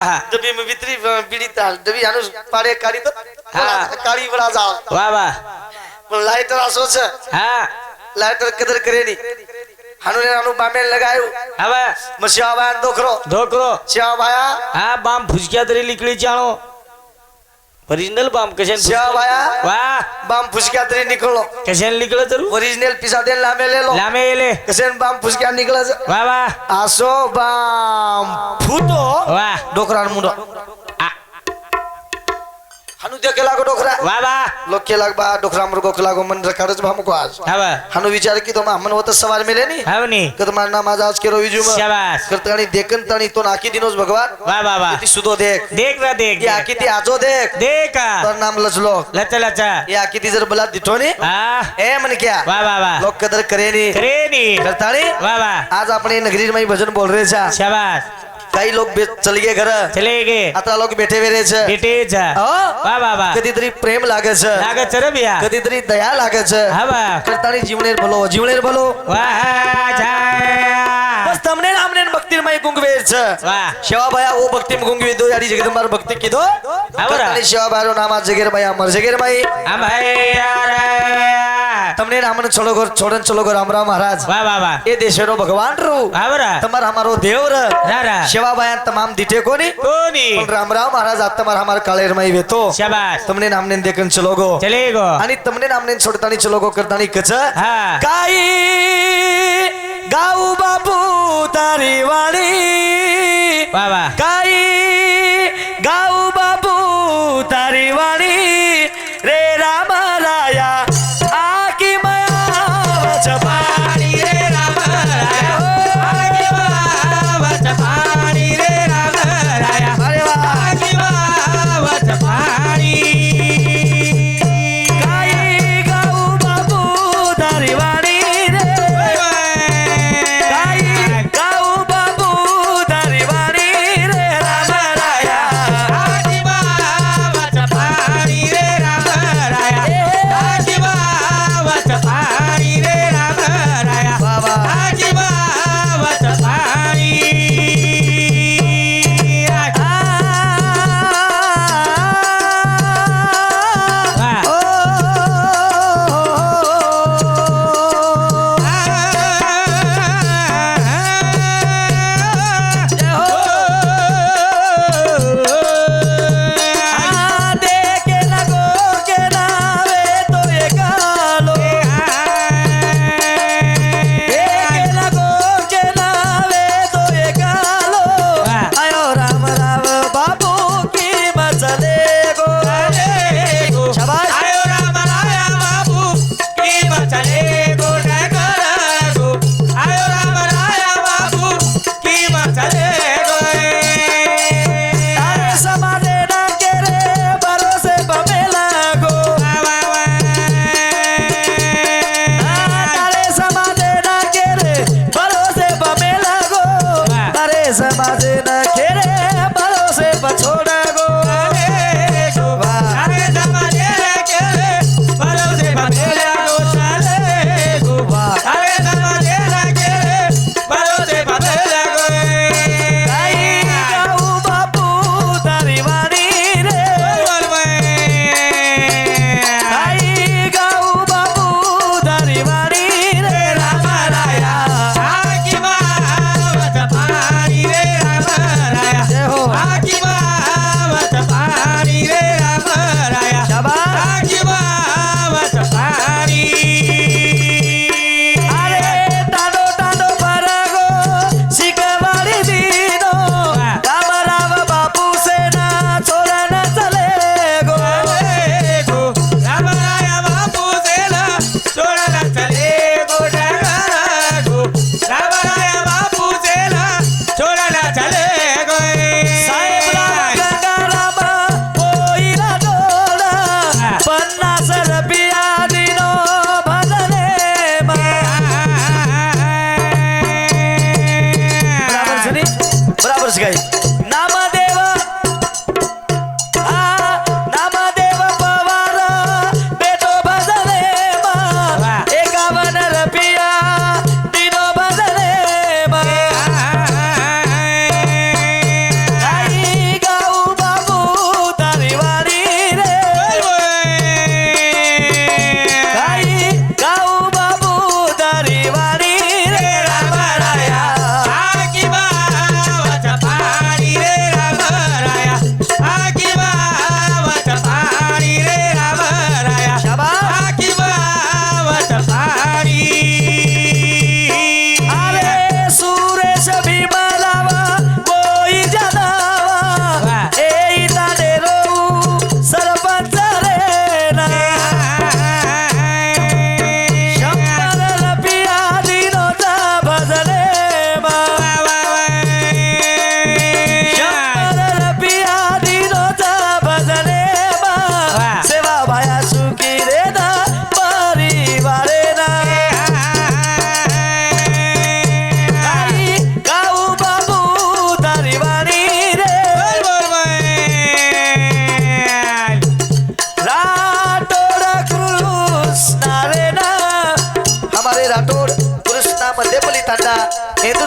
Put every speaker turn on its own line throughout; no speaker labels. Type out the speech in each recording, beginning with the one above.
डबी में भीतरी बीड़ी ताल डबी हानु पाड़े काड़ी तो काड़ी बड़ा जाओ
वाह वाह
पण लाइटर आसो छे
हां
लाइटर कदर करे नी हानु ने हानु बामे लगायो
હવે
मसिया बाया धोकरो सिया भाया
હા બામ ફુસક્યા તરી લીકડી ચાણો ओरिजिनल बाम कशन
सिया भाया
वाह
बाम फुसक्या तरी निकलो
कशन निकलो तरू
ओरिजिनल पिसा दे लामे ले लो
लामे ले
कशन बाम फुसक्या निकले छे
वाह वाह
आसो बाम फूटो
वाह
डोकरा मुंडो हानु देखे लागो डोकरा
वाह वाह
लोग के लाग बा डोकरा मुर्गो के लागो मन रखाड़ छ हमको आज
હવે
हानु विचार की तो मन होत सवार मिले नी
હવે ની
कद मार नाम आज के रोविजू में
शाबाश
करतानी देखन तानी तो नाकी दिनोस भगवान
वाह वाह वाह
इति सुदो देख
देख रा देख
ये आकी ती आजो देख
देख
तो नाम लचलो
लचा लचा
ये आकी ती जर बला दिठो नी
हां
ए मन क्या
वाह वाह वाह
लोग कदर करे नी
करे नी
करतानी
वाह वाह
आज अपने नगरी में भजन बोल रहे छा
शाबाश
कई लोग चले गए घर
चले गए
आता लोग बैठे हुए छे
बेटे जा वाह वाह वाह
कदी तरी प्रेम लागे छे
लागे छे रे बिया
कदी तरी दया लागे छे
હા વાહ
करतानी जीवनेर बोलो
વાહ જાય
बस तमने नामने भक्ति में गुंगवेर छे
वाह
सेवा भाया वो भक्ति में गुंगवे दो यारी जगदंबार भक्ति की दो करतानी सेवा भाया नाम जगेर भाया मर जगेर भाई
हम है यार
तमने नामने छोड़न चलो गो राम राम महाराज
वाह वाह वाह
ए देशेरो भगवान रू
आवरा
तमार हमारो देव रे
रारा
सेवा भाया तमाम दिटे कोनी
कोनी
पण राम राम महाराज आप तमार हमार काळेर में वेतो
शाबाश
तमने नामने देखन चलो गो
चले गो
आणि तमने नामने छोडतानी चलो गो करतानी कच
हां
काई गाऊ बापू तारी वाणी
वाह वाह
काई गाऊ बापू तारी वाणी रे राम राया आकी माया वचपाणी रे राम राया आकी माया वचपाणी रे राम राया अरे वाह आकी माया वचपाणी काई गाऊ बापू तारी वाणी रे काई गाऊ बापू तारी वाणी रे राम राया आकी माया वचपाणी रे राम राया आकी माया वचपाणी रे राम राया बाबा आकी माया वचपाणी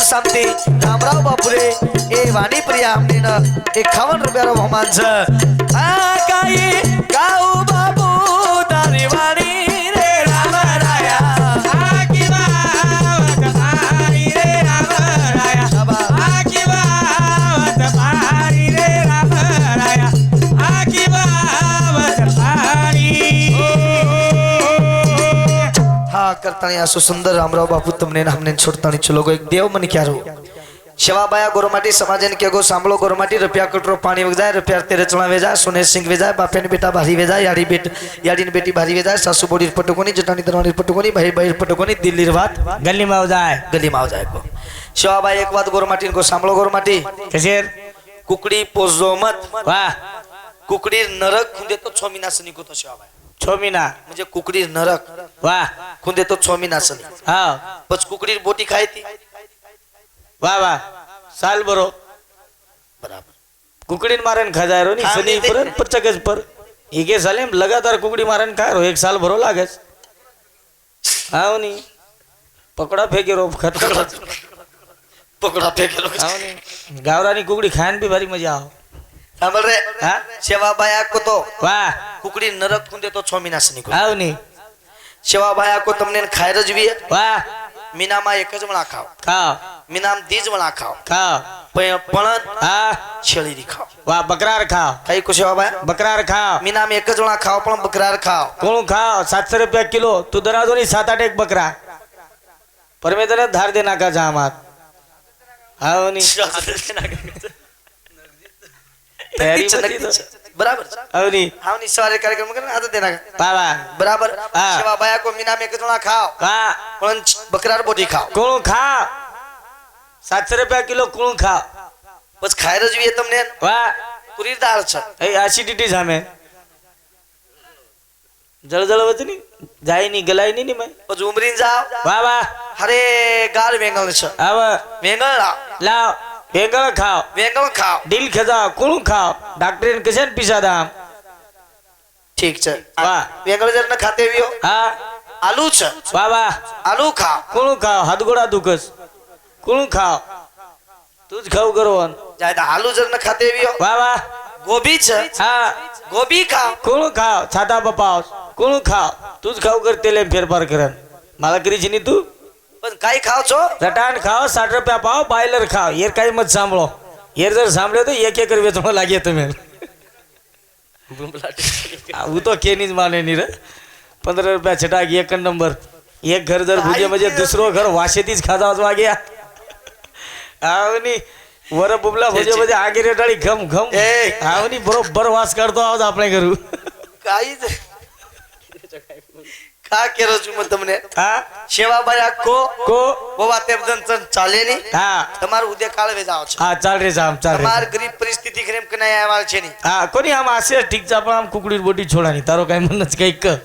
शांती रामराव बापुरे ए वाणी प्रिया आमने 51 रुपयारो बहुमान छ आ काई गाऊ बाबू तारी वाणी रे राम राया
आकी बावत पारी रे राम राया आकी बावत पारी रे राम राया आकी बावत पारी
हा करतानी असो सुंदर रामराव बापू તમને हमने छोड़तानी चलो गो एक देव मन क्यारो शिवाबाया गोरमाटी समाजन के गो सांभळो गोरमाटी रुपया कटरो पानी वजाय रुपया तेरे चला वेजा सोने सिंह वेजा बापेन बेटा भारी वेजा याडीन बेटी भारी वेजा सासू बोडी पटकोनी जटानी दरवानी पटकोनी भाई भाई पटकोनी दिल्ली बात
गली में जाए
गली माव जाय को शिवाबाई एक बात गोरमाटी को सांभळो गोरमाटी
कशेर
कुकड़ी पोजो मत
वाह
कुकड़ी नरक खुंदे तो 6 महिनासनी को तो शिवाबाई
6 महीना
म्हणजे कुकड़ी नरक
वाह
खुंदे तो 6 महिनासनी
हाँ
पछ कुकड़ी बोटी खाई थी
वाह वाह साल भरो
बराबर
कुकड़ी मारन खा जाए रो नी
हाँ,
शनि
नहीं,
पर पचकस पर एके साले में लगातार कुकड़ी मारन खा रो एक साल भरो लागस हाँ नी पकड़ा फेंके रो खतर
पकड़ा फेंकेलो
हाँ नी गावरानी कुकड़ी खान भी भारी मजा आओ
सांभळ रे
हाँ
शिवाबाया को तो
वाह
कुकड़ी नरक खुंदे तो 6 महिनासनी को
हाँ नी
शिवाबाया को तमने खाय रजवी
वाह
मीनामा एक ज मळा खाओ
खाओ
मीनाम दीज मळा खाओ
खाओ
पण
हाँ
छेळी खाओ
वाह बकरार खाओ
काही को शिवाबाया
बकरार खाओ
मीनाम एक ज मळा खाओ पण बकरार खाओ
कोण खाओ 700 रुपया किलो तू दरा दो 7-8 एक बकरा पर मैं तेरा धार देना का जामात हाँ नी तयारी मती तो
बराबर
हाँ नी
हावनी सवारे कार्यक्रम करना आता देना का
बाबा
बराबर
हाँ.
शिवाबाया को मीनाम एक ज मळा खाओ
का
पण बकरार बोटी खाओ
कोण खा 700 रुपया किलो कोण खा
बस खाय रजवी तमने
वाह
पुरी दाळ छ
ए एसिडिटी जामे जळजळ वचनी जाय नी गलाय नी मैं
बस उमरीन जाओ
वाह वाह
हरे गार वेंगल छ
अब
वेंगल
लाओ वेंगळ खाओ
वेंगल खाओ
दिल खजा कोण खाओ डॉक्टर कशन पिसा दाम
ठीक छ
वाह.
वेंगल जर न खाते वियो
हाँ
आलू छ
वाह वाह
आलू खाओ
कोण खाओ हातगोडा दुखस कोण खाओ तूच खाऊ करवन
जायदा आलू जर न खाते वियो
वाह वाह
गोभी छ
हाँ
गोभी खाओ
कोण खाओ छाता बपावस कोण खाओ तूच खाऊ कर तेले फेरफार करन मला करीची नी तू
पण काय खाओ छो
रटान खाओ 60 रुपया पाव बॉयलर खाओ येर काही मत सांभळो येर जर सांभळे तो एक एक वेचणो लागे तुम्हें वो तो केनीज माने नी रे 15 रुपया छटाक एक नंबर एक घर जर भुजे म्हणजे दुसरो घर वाशेतीच खाजावच वाग्या आवनी वर बुबला भुजे म्हणजे आगे रेटाळी घम घम
ए.
आवनी बरोबर वास काढतो आवाज आपल्या घरू
काई का केरो छु मत तमने
हा
शेवाबाया को
को
बाबा ते बदन चाले नी
हा
તમાર ઉદે કાળવે જાવ છે
हा चाल रे जाम चाल रे
તમાર ગરીબ પરિસ્થિતિ ખરેમ કને આવા છે ની
हा कोणी आम असे ठीक चा पण आम कुकडी बोटी छोडानी तारो काय म्हणच काही क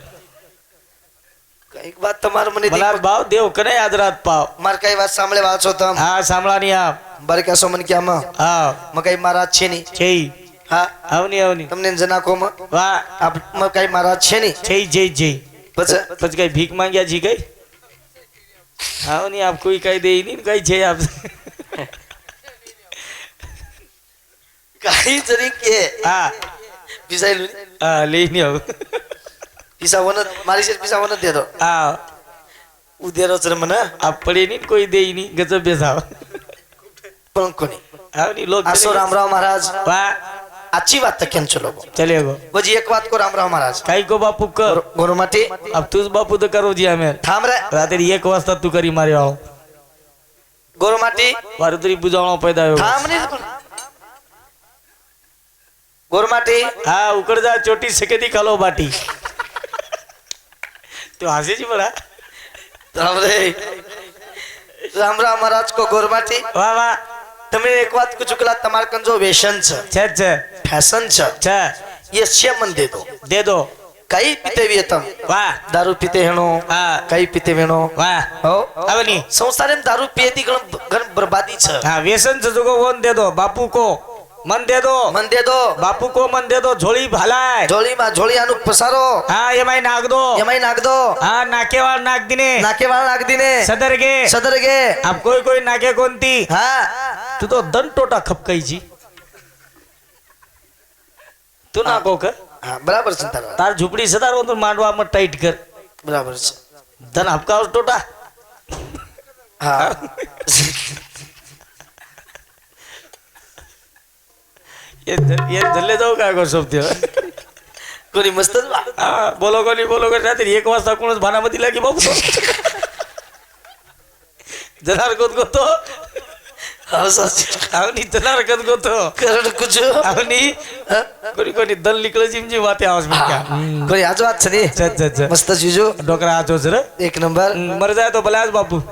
કઈક વાત તમાર મને
मला भाव देव कने याद रात पाव
માર કઈ વાત સાંભળે વાછો તમ
हा सांभळानी आप
बर કે સોમન કે આમાં
हा
મકઈ મહારાજ છે ની
छेई
હા
आवनी आवनी
તમને જના કો
वा
આપ મકઈ મહારાજ છે ની
छेई जय जय
પછી
પછી કઈ ભીખ માંગ્યા જી કઈ आवनी आप कोई कई दे नहीं कई छे आप
કાઈ જરી કે
हा
પીસાઈલું
हा लेनी हो
પીસા વન મારી છે પીસા વન દે દો
हा
ઉદેરો ચર મને
आप पड़े नहीं कोई दे नहीं गजब बेसाव
પણ કોની
आवनी लोग
આસો રામરાવ મહારાજ
वा
આછી વાત કેમ ચલો
चलेगो
બજી એક વાત કો રામરાવ મહારાજ
काही को बापू कर
ગોરમાટી
अब तुझ बापू तो करो जी हमें
થામ રે
रात्री 1 वाजता तू करी मारे आओ
ગોરમાટી
वारुतरी बुजावणो पैदा हो
થામ ની ગોરમાટી
हाँ उकड़ जा चोटी सकेदी खालो बाटी तो हंसे जी बड़ा
રામ રે રામરાવ મહારાજ કો ગોરમાટી
वाह वाह
તમે એક વાત કો ચુકલા તમાર કન જો વેશન છે
छे छे
ફેશન છે
छे
ये छे मन दे
दो
कई पीते भी तम
वाह
दारू पीते हेणो
हाँ
कई पीते वेणो
वाह
हो
आवनी
संसार में दारू पियेती घण बर्बादी छ
हाँ व्यसन से जो कोण दे दो बापू को મન દે દો
મન દે દો
બાપુ કો મન દે દો ઝોળી ભાલાય
જોળીમાં જોળિયાનું પસારો
હા એમાંય નાખ દો
એમાંય નાખ દો
હા નાકેવાળ નાખ દીને
નાકેવાળા નાખ દીને
સદરગે
સદરગે
આપ કોઈ કોઈ નાકે કોનતી
હા
તું તો દન ટોટા ખપકાઈ જી તું નાખો કર
હા બરાબર છે તારા
તાર ઝૂંપડી સદારો તો માંડવામાં ટાઈટ કર
બરાબર છે
ધન હપકાવ ટોટા
હા
ये जल्ले जाऊ काय कर सोबते
कोणी मस्तच बा.
हा बोलो कोणी रात्री 1 वाजता कोणच भानामती लागी बाबू जनार गोतो आवनी जनार गोतो
करण कुछ
आवनी कोणी दल निकळ जिमजी वाते आवाज में क्या
कोणी आज વાત છે ને
ज
મસ્ત ચીજો
डोकरा आजो जरा
એક નંબર
मर जाए तो भला आज बापू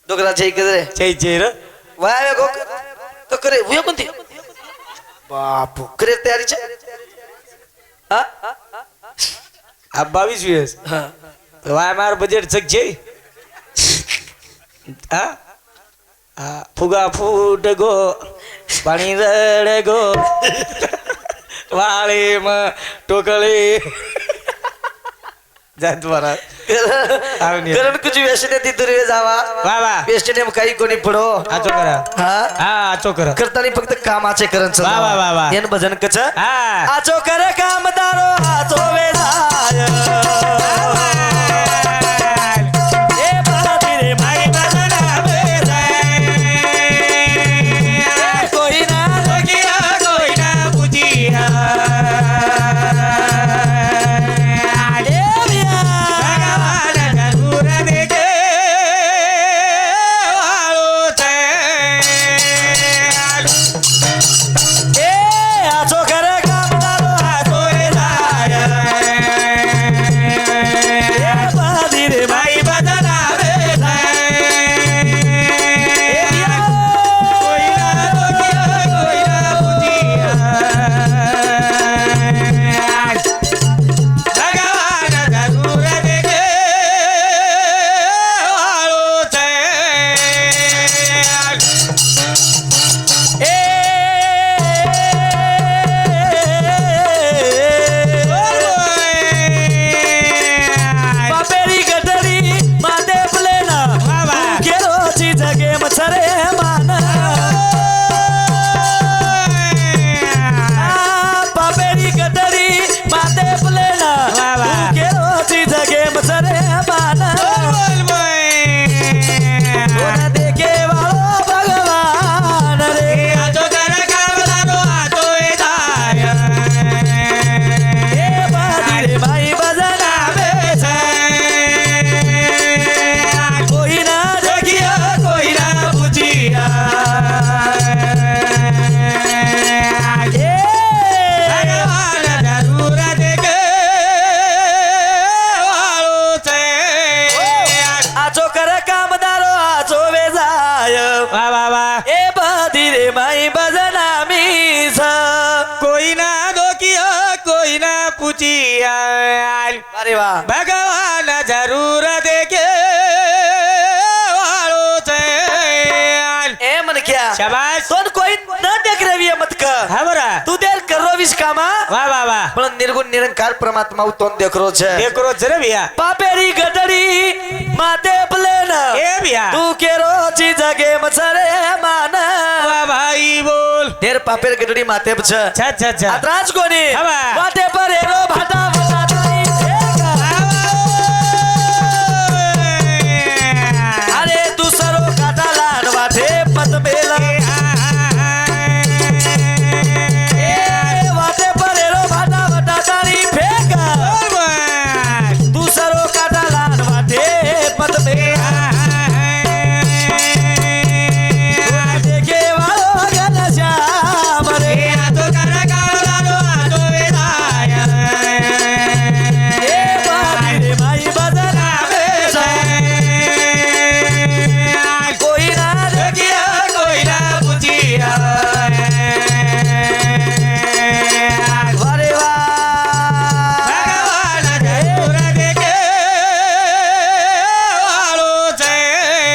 ડોકરા જઈ કરે
चै रे
વાય ગો તો કરે હું કોનથી બાપુ કરે તૈયારી છે હા
अब 22 वीस
હા
वाय मार बजेट सक जई હા હા ફુગા ફૂટ ગો પાણી રડે ગો વાળીમાં ટોકળી જાત મારા આવની
કરણ કુછ વેસને થી દૂર જાવા
વાહ વાહ
વેસને કઈ કોની પડો
આચો કરા
હા
હા આચો કરા
કરતાની ફક્ત કામ આચે કરણ છે
વાહ, વાહ, વાહ, વાહ.
એન ભજન કચ
હા
આચો કરે કામદારો આચો વેજાય એ બાપી રે માઈ બદના વેજાય કોઈ ના
કોકિયા કોઈ ના પૂજિયા ભગવાન જરૂર દેખે વાળો છે
એ આચો કરે કામદારો આચો વેજાય એ બાપી રે માઈ બદના
કોઈ ના કોકિયા કોઈ ના પૂજિયા ભગવાન જરૂર દેખે વાળો છે
બાપેરી ગઢરી માતે પ્લેના કેરો ચી જગે મછરે માન બાપેરી ગઢરી માતે પ્લેના કેરો ચી જગે મછરે માન ઓને દેખે વાળો ભગવાન રે એ બાદી રે ભાઈ બજના કોઈ ના જગ્યા કોઈ ના આચો કરે કામદારો આચો વેજાય એ બાદી રે ભાઈ બજના મીસ
કોઈના દોકિયા કોઈના પૂછિયા
અરે વાહ
ભગવાન જરૂર દેખે વાળો છે
એ મને ક્યાં
શાબાશ
તોન કોઈ ન દેખ રવી મત કર
હા બરા
તું દેર કરો વિસ કામા
વાહ વાહ વાહ
પણ નિર્ગુણ નિરંકાર પરમાત્મા હું તોન દેખરો છે
દેખરો છે રે ભૈયા
પાપેરી ગઢડી માતે પ્લેન
એ ભૈયા
તું કેરો ચી જગે મછરે માન
વાહ ભાઈ બોલ
દેર પાપેર ગઢડી માતે છે
છ
આ ત્રાસ કોની
હવે.
માતે પર એરો ભાટા